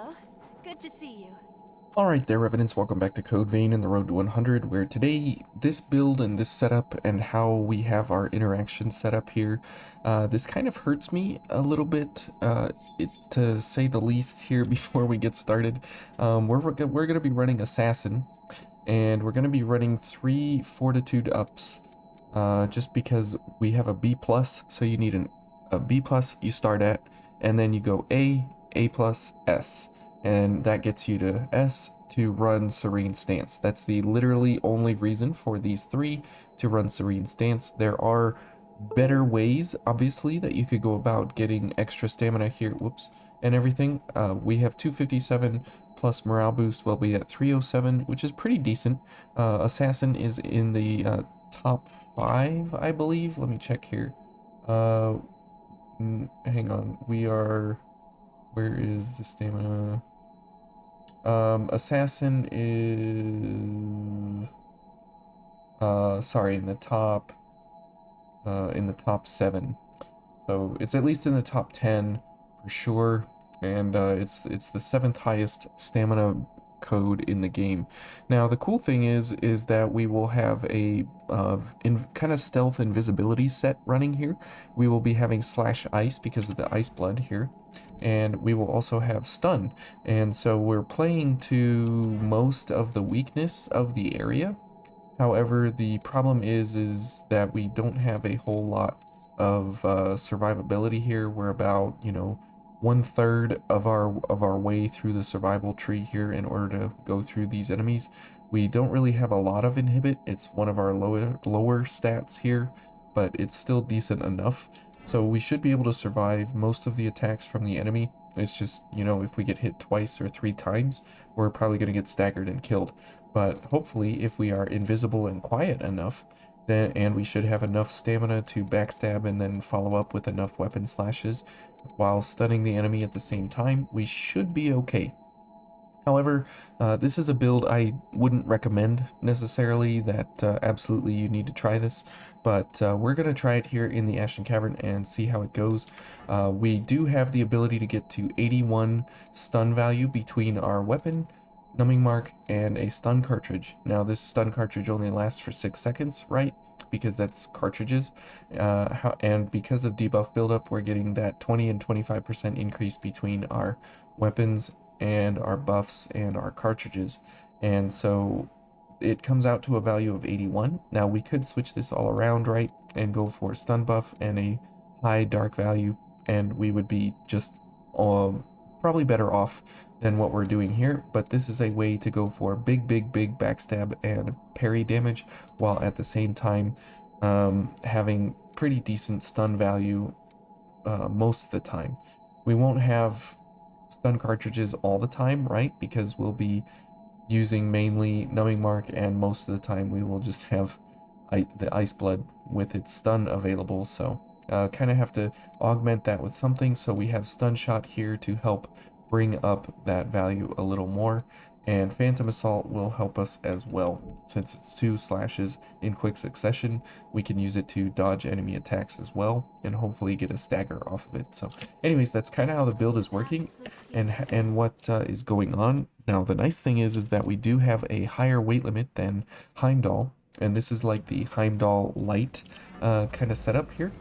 Hello. Good to see you. Alright there, Revenants, welcome back to Code Vein and the Road to 100, where today, this build and this setup and how we have our interaction set up here, this kind of hurts me a little bit, to say the least here before we get started. We're going to be running Assassin, and we're going to be running 3 Fortitude ups, just because we have a B+, so you need a B+ you start at, and then you go A+, S. And that gets you to S to run Serene Stance. That's the literally only reason for these three to run Serene Stance. There are better ways, obviously, that you could go about getting extra stamina here, whoops, and everything. We have 257 plus morale boost, we'll be at 307, which is pretty decent. Assassin is in the top 5, I believe. Let me check here. Hang on, we are... Where is the stamina? Assassin is sorry, in the top 7. So it's at least in the top 10 for sure, and it's the 7th highest stamina code in the game. Now the cool thing is that we will have a kind of stealth invisibility set running here. We will be having slash ice because of the ice blood here, and we will also have stun, and so we're playing to most of the weakness of the area. However, the problem is that we don't have a whole lot of survivability here. We're about, you know, 1/3 of our way through the survival tree here in order to go through these enemies. We don't really have a lot of inhibit. It's one of our lower stats here, but it's still decent enough. So we should be able to survive most of the attacks from the enemy. It's just, you know, if we get hit twice or 3 times, we're probably going to get staggered and killed. But hopefully, if we are invisible and quiet enough, then and we should have enough stamina to backstab and then follow up with enough weapon slashes while stunning the enemy at the same time, we should be okay. However, this is a build I wouldn't recommend necessarily that absolutely you need to try this, but we're going to try it here in the Ashen Cavern and see how it goes. We do have the ability to get to 81 stun value between our weapon, numbing mark, and a stun cartridge. Now this stun cartridge only lasts for 6 seconds, right? Because that's cartridges, and because of debuff buildup, we're getting that 20 and 25% increase between our weapons and our buffs and our cartridges, and so it comes out to a value of 81. Now we could switch this all around, right, and go for stun buff and a high dark value, and we would be just probably better off than what we're doing here, but this is a way to go for big backstab and parry damage while at the same time having pretty decent stun value most of the time. We won't have stun cartridges all the time, right? Because we'll be using mainly numbing mark, and most of the time we will just have the ice blood with its stun available. So kind of have to augment that with something. So we have stun shot here to help bring up that value a little more, and Phantom Assault will help us as well. Since it's 2 slashes in quick succession, we can use it to dodge enemy attacks as well, and hopefully get a stagger off of it. So anyways, that's kind of how the build is working, and what is going on. Now the nice thing is that we do have a higher weight limit than Heimdall, and this is like the Heimdall light kind of setup here,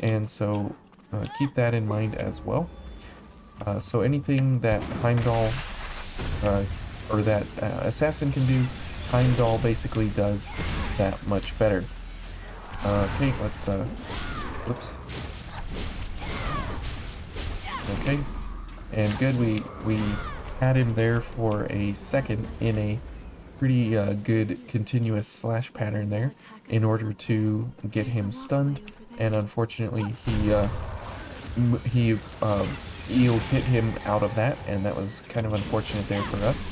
and so keep that in mind as well. So anything that Heimdall or that Assassin can do, Heimdall basically does that much better. Okay, let's whoops. Okay, and good, we had him there for a second in a pretty good continuous slash pattern there in order to get him stunned, and unfortunately he eel hit him out of that, and that was kind of unfortunate there for us.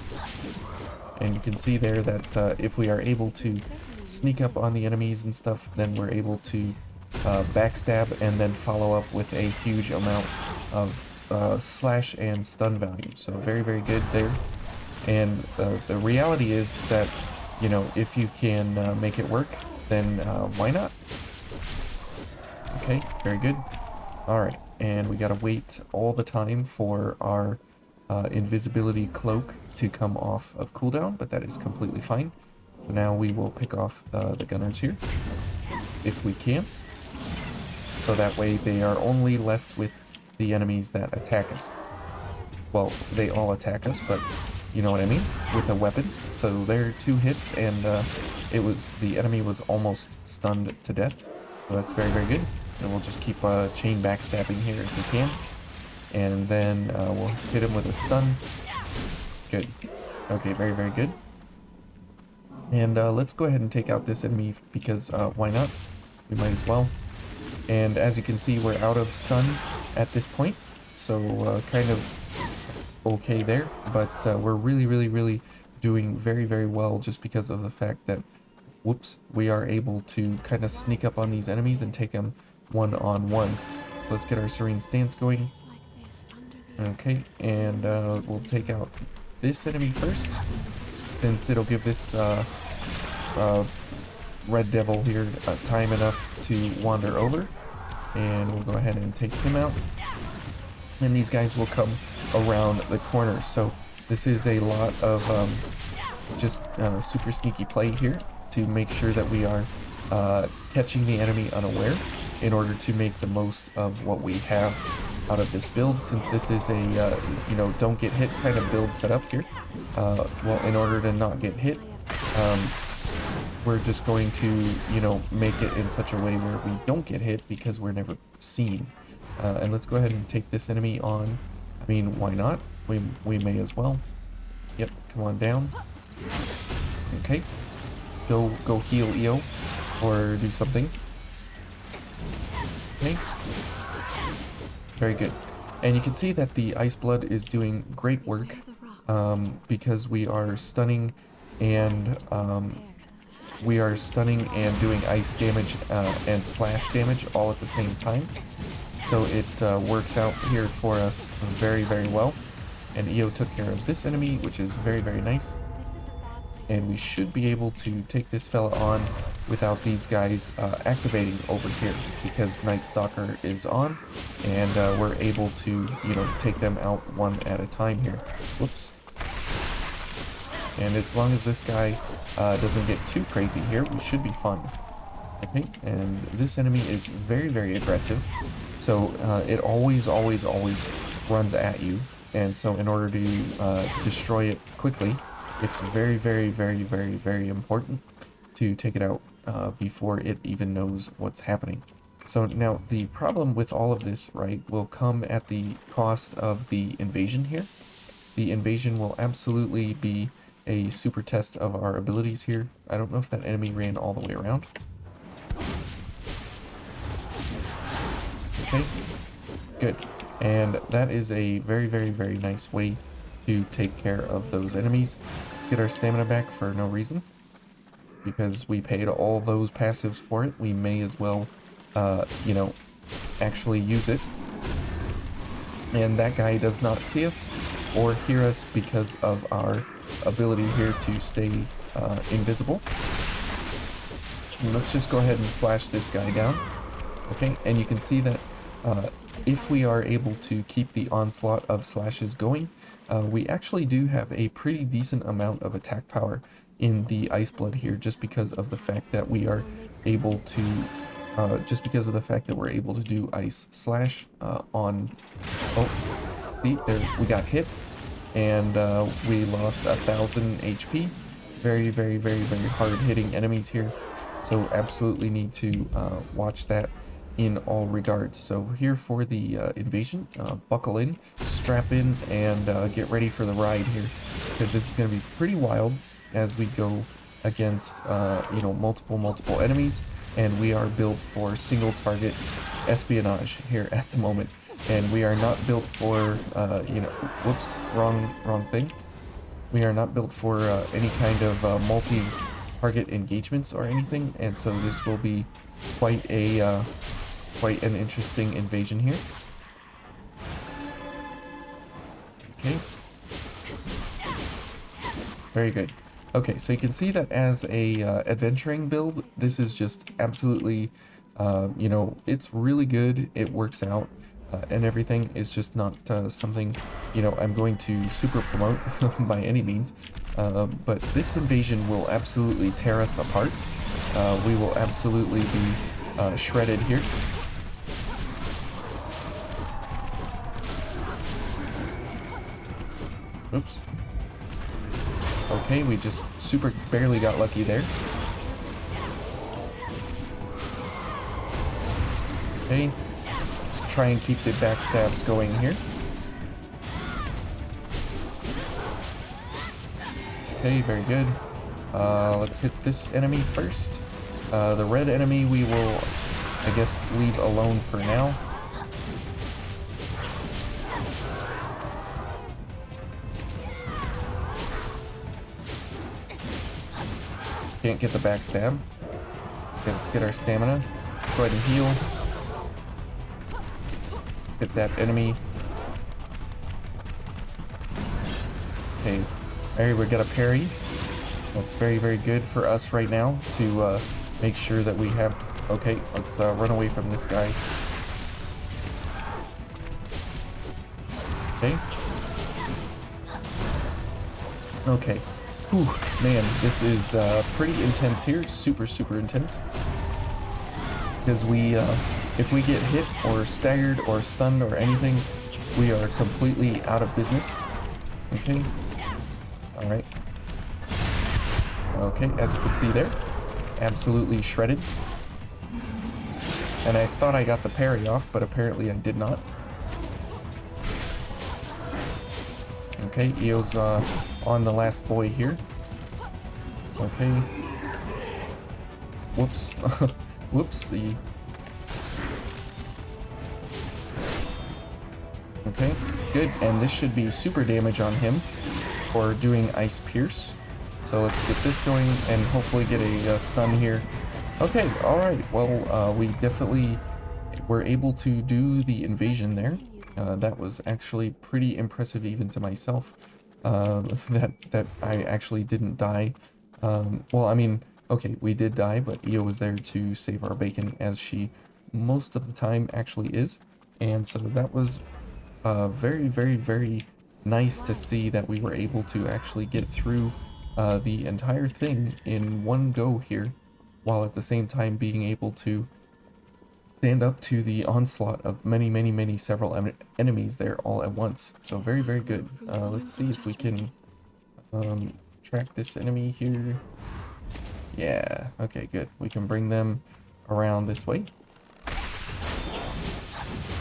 And you can see there that if we are able to sneak up on the enemies and stuff, then we're able to backstab and then follow up with a huge amount of slash and stun value. So very good there. And the reality is that, you know, if you can make it work, then why not? Okay, very good. Alright, and we gotta wait all the time for our invisibility cloak to come off of cooldown, but that is completely fine. So now we will pick off the gunners here, if we can. So that way they are only left with the enemies that attack us. Well, they all attack us, but you know what I mean? With a weapon. So they're 2 hits, and the enemy was almost stunned to death. So that's very, very good. And we'll just keep chain backstabbing here if we can. And then we'll hit him with a stun. Good. Okay, very, very good. And let's go ahead and take out this enemy because why not? We might as well. And as you can see, we're out of stun at this point. So kind of okay there. But we're really, really, really doing very, very well just because of the fact that, whoops, we are able to kind of sneak up on these enemies and take them one-on-one. So let's get our Serene Stance going. Okay, and we'll take out this enemy first, since it'll give this Red Devil here time enough to wander over. And we'll go ahead and take him out. And these guys will come around the corner. So this is a lot of just super sneaky play here to make sure that we are catching the enemy unaware in order to make the most of what we have out of this build, since this is a you know, don't get hit kind of build set up here. Well, in order to not get hit, we're just going to, you know, make it in such a way where we don't get hit because we're never seen. And let's go ahead and take this enemy on. I mean, why not? We may as well. Yep, come on down. Okay. Go heal EO or do something. Okay. Very good. And you can see that the Ice Blood is doing great work because we are stunning and doing ice damage and slash damage all at the same time. So it works out here for us very, very well. And EO took care of this enemy, which is very, very nice. And we should be able to take this fella on without these guys activating over here, because Night Stalker is on, and we're able to, you know, take them out one at a time here. Whoops. And as long as this guy doesn't get too crazy here, we should be fine. Okay, and this enemy is very, very aggressive, so it always runs at you, and so in order to destroy it quickly, it's very, very, very, very, very important to take it out before it even knows what's happening. So now the problem with all of this, right, will come at the cost of the invasion here. The invasion will absolutely be a super test of our abilities here. I don't know if that enemy ran all the way around. Okay, good. And that is a very, very, very nice way to take care of those enemies. Let's get our stamina back for no reason, because we paid all those passives for it. We may as well, you know, actually use it. And that guy does not see us or hear us because of our ability here to stay invisible. And let's just go ahead and slash this guy down. Okay, and you can see that if we are able to keep the onslaught of slashes going, we actually do have a pretty decent amount of attack power in the Ice Blood here, just because of the fact that we are able to do Ice Slash on... Oh, see, there, we got hit, and we lost 1,000 HP. Very, very, very, very hard hitting enemies here, so absolutely need to watch that in all regards. So here for the invasion, buckle in, strap in, and get ready for the ride here, because this is going to be pretty wild as we go against you know, multiple enemies, and we are built for single target espionage here at the moment, and we are not built for you know, whoops, wrong thing. We are not built for any kind of multi-target engagements or anything, and so this will be quite an interesting invasion here. Okay. Very good. Okay, so you can see that as a adventuring build, this is just absolutely, you know, it's really good. It works out and everything is just not something, you know, I'm going to super promote by any means. But this invasion will absolutely tear us apart. We will absolutely be shredded here. Oops. Okay, we just super barely got lucky there. Okay, let's try and keep the backstabs going here. Okay, very good. Let's hit this enemy first. The red enemy we will, I guess, leave alone for now. Can't get the backstab. Okay, let's get our stamina. Go ahead and heal. Let's hit that enemy. Okay, alright, we got a parry. That's very, very good for us right now to make sure that we have... Okay, let's run away from this guy. Okay. Okay. Whew, man, this is pretty intense here. Super, super intense. Because we, if we get hit or staggered or stunned or anything, we are completely out of business. Okay. Alright. Okay, as you can see there, absolutely shredded. And I thought I got the parry off, but apparently I did not. Okay, Eo's on the last boy here. Okay. Whoops. Whoopsie. Okay, good. And this should be super damage on him for doing Ice Pierce. So let's get this going and hopefully get a stun here. Okay, alright. Well, we definitely were able to do the invasion there. That was actually pretty impressive even to myself. That I actually didn't die. Well, I mean, okay, we did die, but Io was there to save our bacon, as she most of the time actually is. And so that was very, very, very nice to see that we were able to actually get through the entire thing in one go here, while at the same time being able to stand up to the onslaught of many, many, many several enemies there all at once. So very, very good. Let's see if we can track this enemy here. Yeah, okay, good. We can bring them around this way.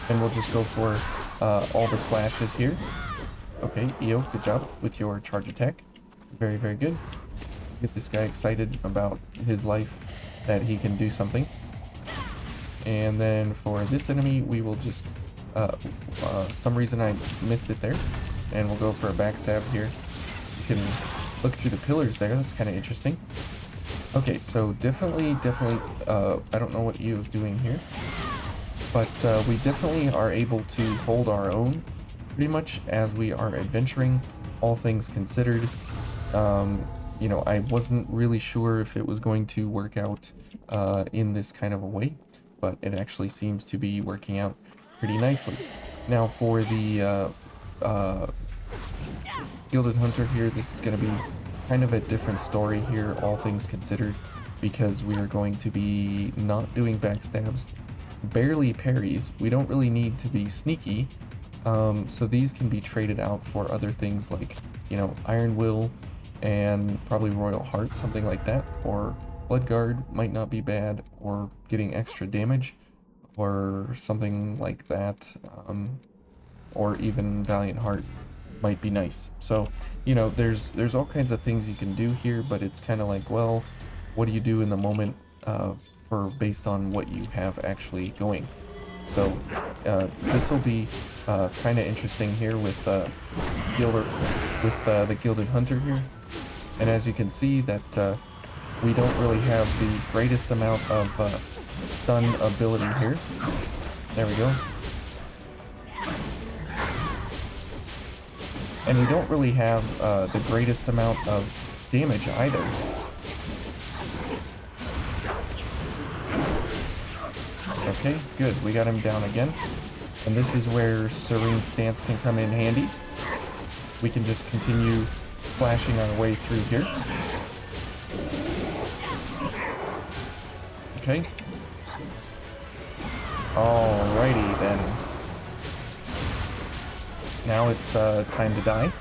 And we'll just go for all the slashes here. Okay, Io, good job with your charge attack. Very, very good. Get this guy excited about his life, that he can do something. And then for this enemy, we will just, some reason I missed it there, and we'll go for a backstab here. You can look through the pillars there, that's kind of interesting. Okay, so definitely, I don't know what Io's doing here, but we definitely are able to hold our own, pretty much, as we are adventuring, all things considered. You know, I wasn't really sure if it was going to work out in this kind of a way, but it actually seems to be working out pretty nicely. Now for the Gilded Hunter here, this is going to be kind of a different story here, all things considered, because we are going to be not doing backstabs, barely parries. We don't really need to be sneaky, so these can be traded out for other things like, you know, Iron Will and probably Royal Heart, something like that, or Blood Guard might not be bad, or getting extra damage, or something like that, or even Valiant Heart might be nice. So, you know, there's all kinds of things you can do here, but it's kind of like, well, what do you do in the moment for based on what you have actually going? So this will be kind of interesting here with the Gilded Hunter here, and as you can see that we don't really have the greatest amount of stun ability here. There we go. And we don't really have the greatest amount of damage either. Okay, good. We got him down again. And this is where Serene Stance can come in handy. We can just continue flashing our way through here. Okay. Alrighty then. Now it's time to die.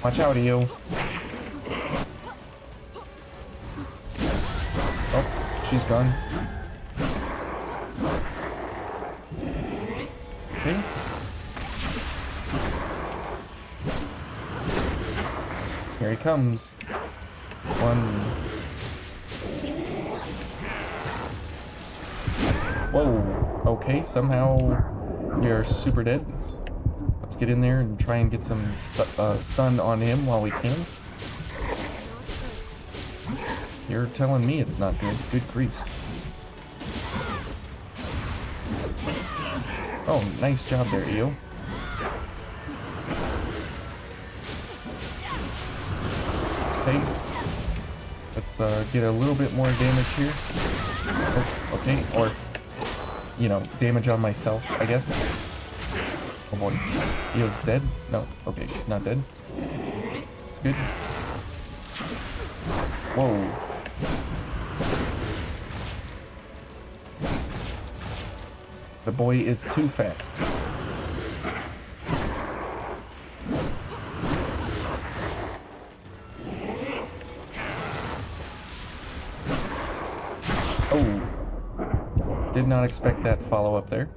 Watch out, Eo. Oh, she's gone. Okay. Here he comes. One. Whoa. Okay, somehow we are super dead. Let's get in there and try and get some stun on him while we can. You're telling me it's not good. Good grief. Oh, nice job there, Eo. Okay. Let's get a little bit more damage here. Oh, okay, or, you know, damage on myself, I guess. Oh boy. Eo's dead? No. Okay, she's not dead. That's good. Whoa. The boy is too fast. Oh. Did not expect that follow-up there.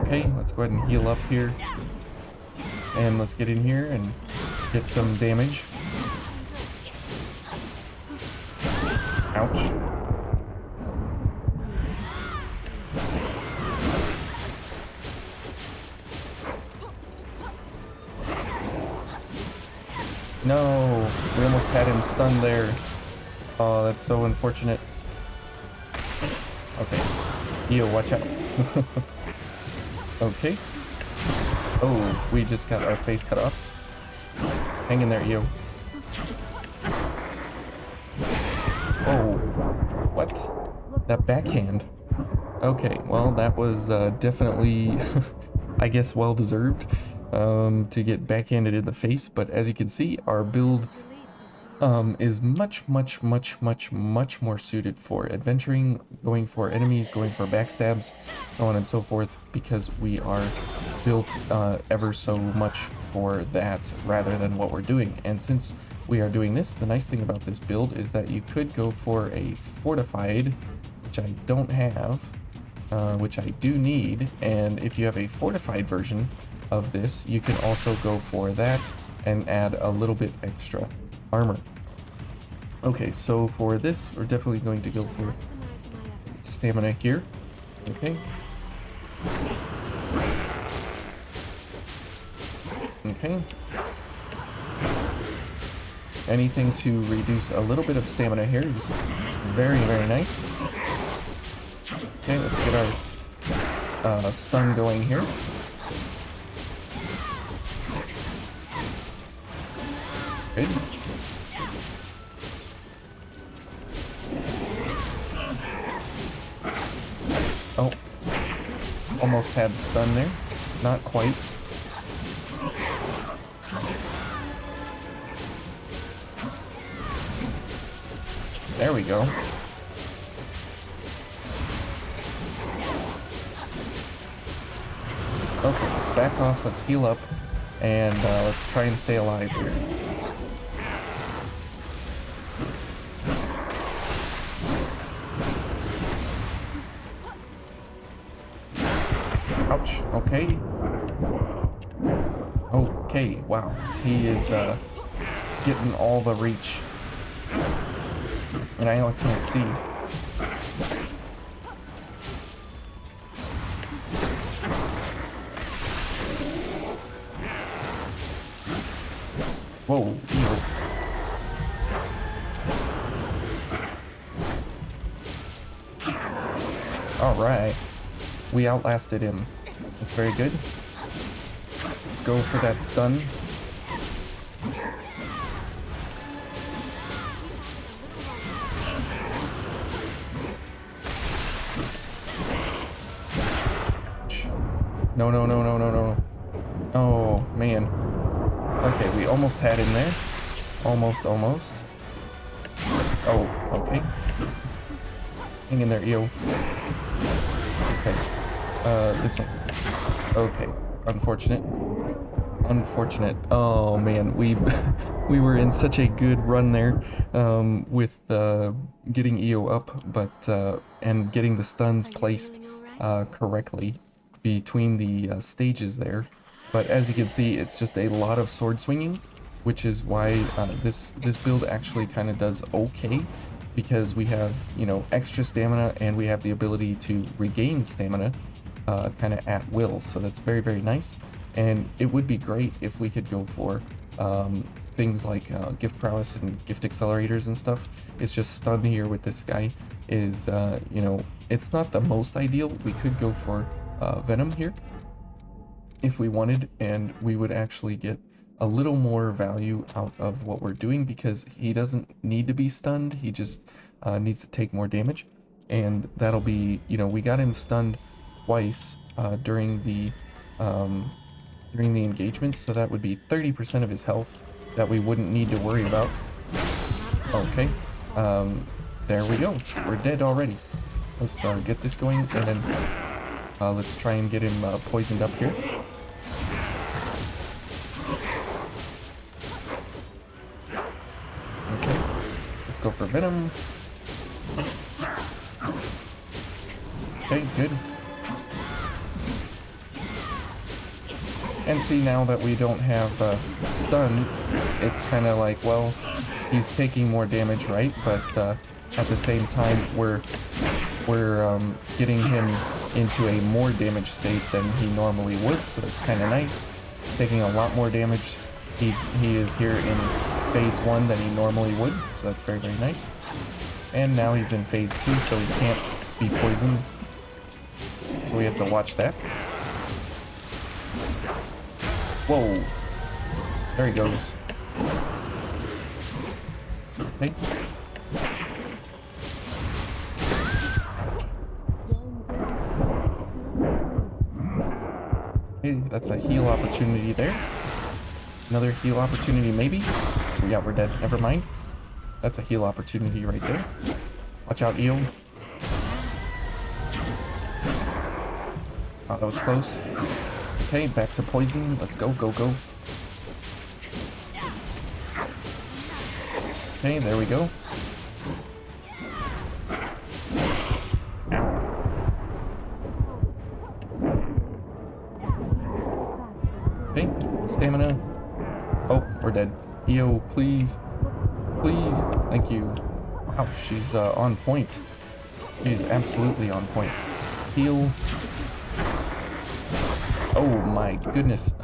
Okay, let's go ahead and heal up here. And let's get in here and get some damage. Ouch. No, we almost had him stunned there. Oh, that's so unfortunate. Okay. Eo, watch out. Okay. Oh, we just got our face cut off. Hang in there, Eo. Oh, what? That backhand. Okay, well, that was definitely, I guess, well-deserved to get backhanded in the face. But as you can see, our build is much more suited for adventuring, going for enemies, going for backstabs, so on and so forth, because we are built ever so much for that rather than what we're doing. And since we are doing this, the nice thing about this build is that you could go for a fortified, which I don't have, which I do need, and if you have a fortified version of this, you can also go for that and add a little bit extra armor. Okay, so for this, we're definitely going to go for stamina here. Okay. Okay. Anything to reduce a little bit of stamina here is very nice. Okay, let's get our stun going here. Good. Oh, almost had the stun there. Not quite. There we go. Okay, let's back off, let's heal up, and let's try and stay alive here. Ouch, okay. Okay, wow. He is getting all the reach. And I can't see. Whoa, Alright. We outlasted him. That's very good. Let's go for that stun. No, no, no, no, no, no. Oh, man. Okay, we almost had him there. Almost, almost. Oh, okay. Hang in there, EO. Okay. This one. Okay. Unfortunate. Unfortunate. Oh, man. We we were in such a good run there with getting EO up, but and getting the stuns placed correctly between the stages there. But as you can see, it's just a lot of sword swinging, which is why this build actually kind of does okay, because we have, you know, extra stamina and we have the ability to regain stamina kind of at will. So that's very, very nice. And it would be great if we could go for things like gift prowess and gift accelerators and stuff. It's just stun here with this guy is, you know, it's not the most ideal. We could go for venom here if we wanted, and we would actually get a little more value out of what we're doing, because he doesn't need to be stunned, he just needs to take more damage. And that'll be, you know, we got him stunned twice during the engagements, so that would be 30% of his health that we wouldn't need to worry about. Okay, there we go, we're dead already. Let's get this going, and then let's try and get him poisoned up here. Okay, let's go for venom. Okay, good. And see, now that we don't have stun, it's kind of like, well, he's taking more damage, right? But at the same time, we're getting him into a more damage state than he normally would, so that's kind of nice. He's taking a lot more damage. He is here in phase 1 than he normally would, so that's very, very nice. And now he's in phase 2, so he can't be poisoned, so we have to watch that. Whoa, there he goes. Okay. Okay, that's a heal opportunity there. Another heal opportunity, maybe? Yeah, we're dead. Never mind. That's a heal opportunity right there. Watch out, EO. Oh, that was close. Okay, back to poison. Let's go, go, go. Okay, there we go. Ow. Okay, stamina. Oh, we're dead. EO, please. Please. Thank you. Wow, she's on point. She's absolutely on point. Heal. Oh my goodness.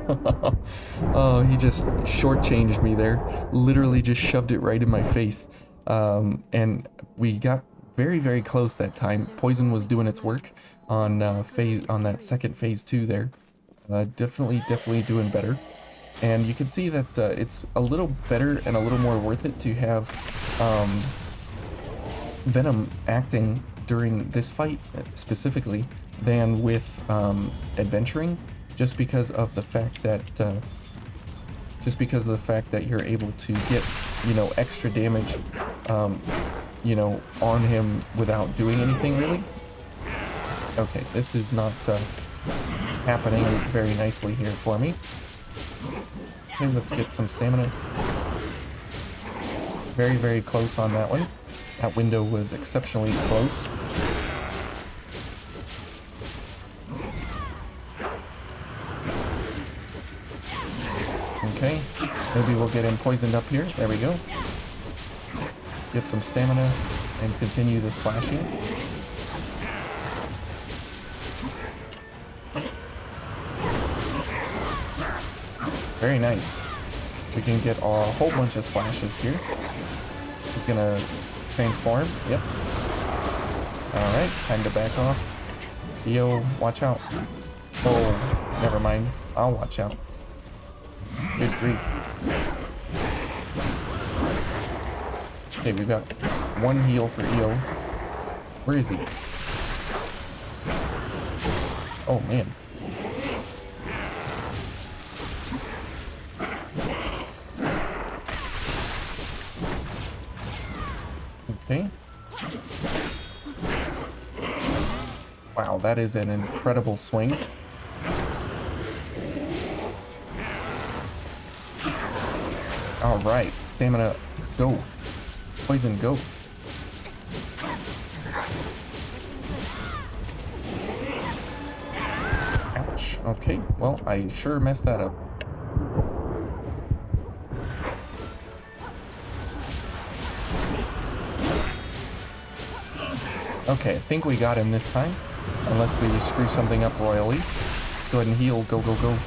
Oh, he just shortchanged me there. Literally just shoved it right in my face. And we got very, very close that time. Poison was doing its work on that second phase 2 there. Definitely doing better. And you can see that it's a little better and a little more worth it to have Venom acting during this fight specifically than with adventuring, just because of the fact that you're able to get, you know, extra damage, you know, on him without doing anything really. Okay, this is not happening very nicely here for me. Okay, let's get some stamina. Very, very close on that one. That window was exceptionally close. Okay, maybe we'll get him poisoned up here. There we go. Get some stamina and continue the slashing. Very nice. We can get a whole bunch of slashes here. He's gonna transform. Yep. Alright, time to back off. Yo, watch out. Oh, never mind. I'll watch out. Good grief. Okay, we've got one heal for EO. Where is he? Oh, man. Okay. Wow, that is an incredible swing. Alright, stamina, go. Poison, go. Ouch. Okay, well, I sure messed that up. Okay, I think we got him this time. Unless we screw something up royally. Let's go ahead and heal. Go, go, go.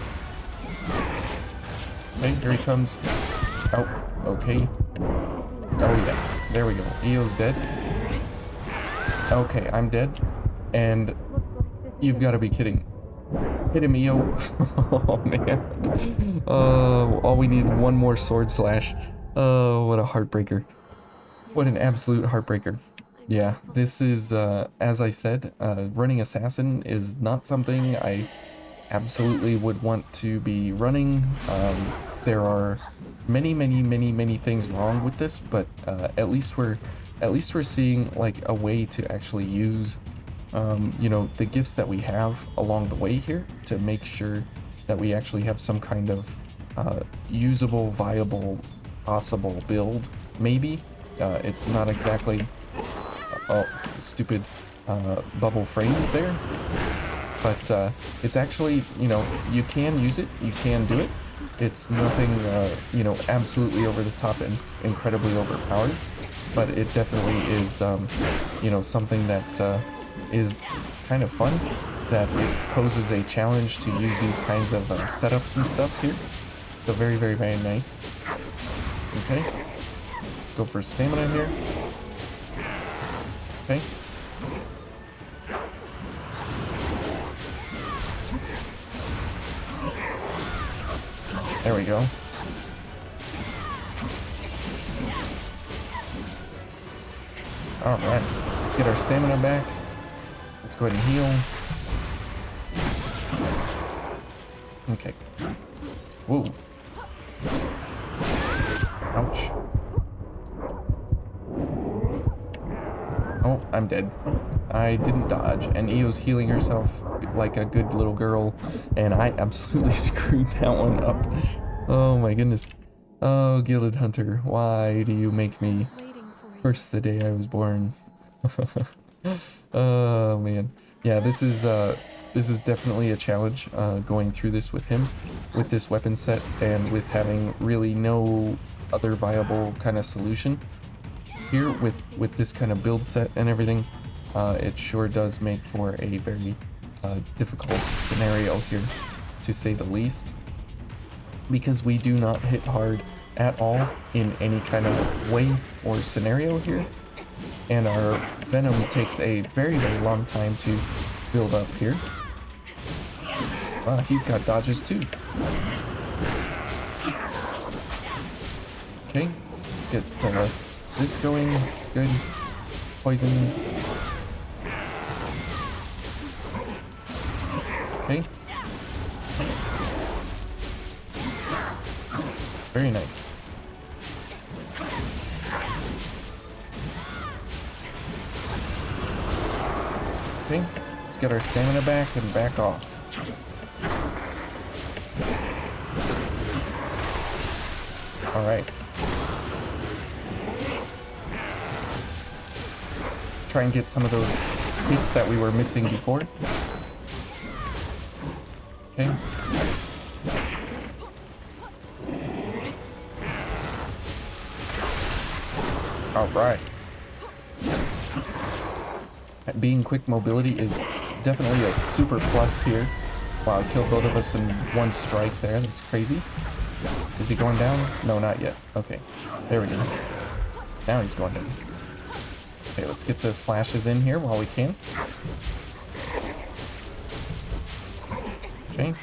Okay, here he comes. Oh, okay. Oh, yes. There we go. EO's dead. Okay, I'm dead. And you've got to be kidding. Hit him, EO. Oh, man. All we need one more sword slash. Oh, what a heartbreaker. What an absolute heartbreaker. Yeah, this is, as I said, running Assassin is not something I absolutely would want to be running. There are many things wrong with this, but at least we're seeing like a way to actually use, you know, the gifts that we have along the way here to make sure that we actually have some kind of usable, viable, possible build. Maybe it's not exactly. Oh, stupid bubble frames there. But it's actually, you know, you can use it, you can do it. It's nothing, you know, absolutely over the top and incredibly overpowered. But it definitely is, you know, something that is kind of fun. That it poses a challenge to use these kinds of setups and stuff here. So very nice. Okay. Let's go for stamina here. Okay. There we go. Alright, let's get our stamina back. Let's go ahead and heal. Okay. Whoa. Ouch. Oh, I'm dead. I didn't dodge, and Eo's healing herself like a good little girl, and I absolutely screwed that one up. Oh my goodness. Oh, Gilded Hunter, why do you make me curse the day I was born? Oh man. Yeah, this is definitely a challenge, going through this with him, with this weapon set, and with having really no other viable kind of solution. Here with this kind of build set and everything, it sure does make for a very difficult scenario here, to say the least, because we do not hit hard at all in any kind of way or scenario here, and our venom takes a very long time to build up here. He's got dodges too. Okay, let's get this going. Good. Poison. Okay. Very nice. Okay, let's get our stamina back and back off. Alright. Try and get some of those hits that we were missing before. Okay. Alright. Being quick mobility is definitely a super plus here. Wow, I killed both of us in one strike there. That's crazy. Is he going down? No, not yet. Okay. There we go. Now he's going down. Okay, let's get the slashes in here while we can. Okay.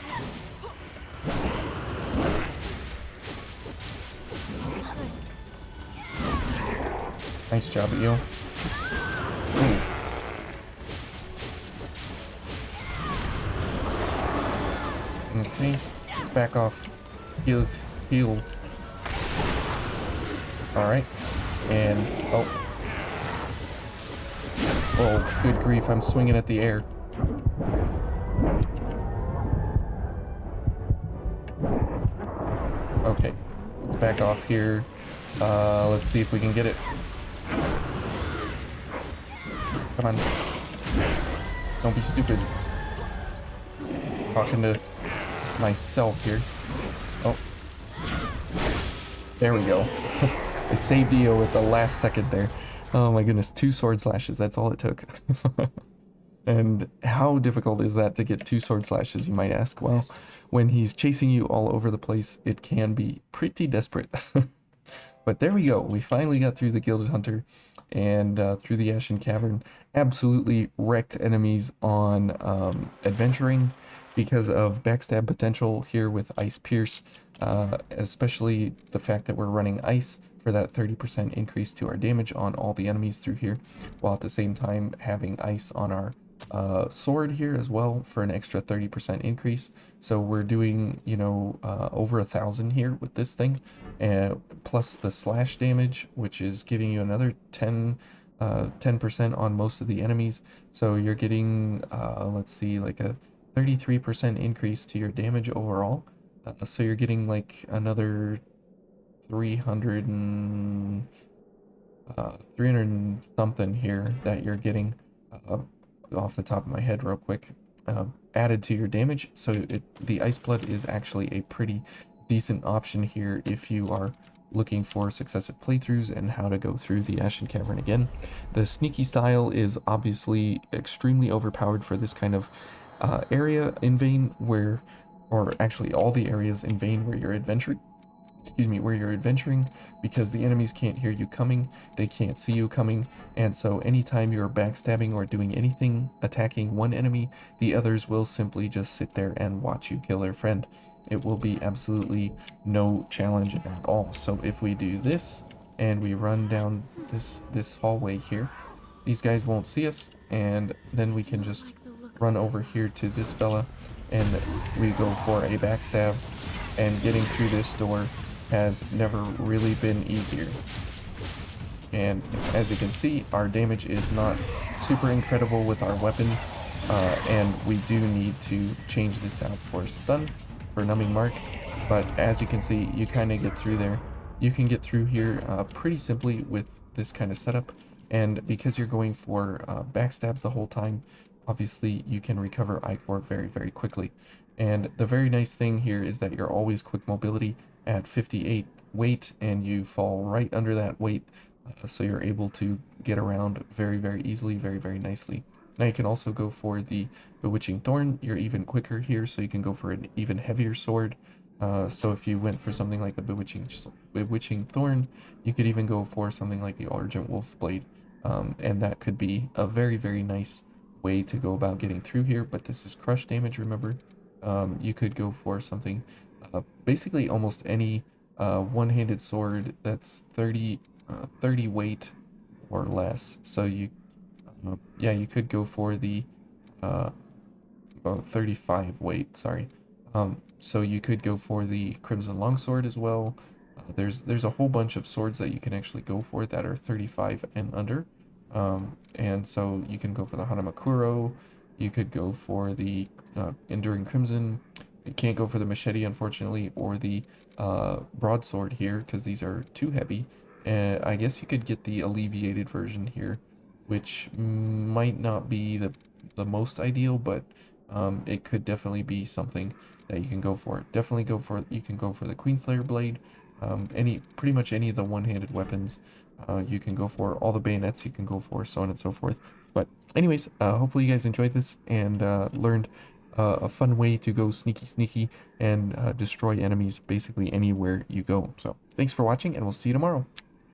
Nice job, Eel. Ooh. Okay, let's back off. Heal. Alright. And, oh, good grief, I'm swinging at the air. Okay, let's back off here. Let's see if we can get it. Come on. Don't be stupid. Talking to myself here. Oh. There we go. I saved EO at the last second there. Oh my goodness, 2 sword slashes, that's all it took. And how difficult is that to get 2 sword slashes, you might ask? Well, when he's chasing you all over the place, it can be pretty desperate. But there we go, we finally got through the Gilded Hunter and through the Ashen Cavern. Absolutely wrecked enemies on adventuring because of backstab potential here with Ice Pierce, especially the fact that we're running ice for that 30% increase to our damage on all the enemies through here, while at the same time having ice on our sword here as well for an extra 30% increase. So we're doing, you know, over 1,000 here with this thing, plus the slash damage, which is giving you another 10% on most of the enemies. So you're getting, let's see, like a 33% increase to your damage overall. So you're getting like another 300 and 300 and something here that you're getting off the top of my head real quick, added to your damage. So the Ice Blood is actually a pretty decent option here if you are looking for successive playthroughs and how to go through the Ashen Cavern again. The sneaky style is obviously extremely overpowered for this kind of area in Vayne where, or actually all the areas in Vayne where you're adventuring, where you're adventuring, because the enemies can't hear you coming, they can't see you coming, and so anytime you're backstabbing or doing anything attacking one enemy, the others will simply just sit there and watch you kill their friend. It will be absolutely no challenge at all. So if we do this and we run down this hallway here, these guys won't see us, and then we can just run over here to this fella and we go for a backstab, and getting through this door has never really been easier. And as you can see, our damage is not super incredible with our weapon, and we do need to change this out for stun, for numbing mark. But as you can see, you kind of get through there. You can get through here pretty simply with this kind of setup, and because you're going for backstabs the whole time, obviously you can recover Ichor very, very quickly. And the very nice thing here is that you're always quick mobility at 58 weight, and you fall right under that weight, so you're able to get around very, very easily, very, very nicely. Now you can also go for the Bewitching Thorn. You're even quicker here, so you can go for an even heavier sword. So if you went for something like the Bewitching Thorn, you could even go for something like the Argent Wolf Blade, and that could be a very, very nice way to go about getting through here. But this is crush damage, remember. You could go for something, basically almost any one-handed sword that's 30 weight or less. So you, yeah, you could go for the 35 weight, sorry. So you could go for the Crimson Longsword as well. There's a whole bunch of swords that you can actually go for that are 35 and under. And so you can go for the Hanamakuro, you could go for the Enduring Crimson. You can't go for the Machete, unfortunately, or the Broadsword here, because these are too heavy. And I guess you could get the alleviated version here, which might not be the most ideal, but it could definitely be something that you can go for. Definitely go for, you can go for the Queenslayer Blade, pretty much any of the one-handed weapons you can go for, all the bayonets you can go for, so on and so forth. But anyways, hopefully you guys enjoyed this and learned a fun way to go sneaky and destroy enemies basically anywhere you go. So thanks for watching, and we'll see you tomorrow.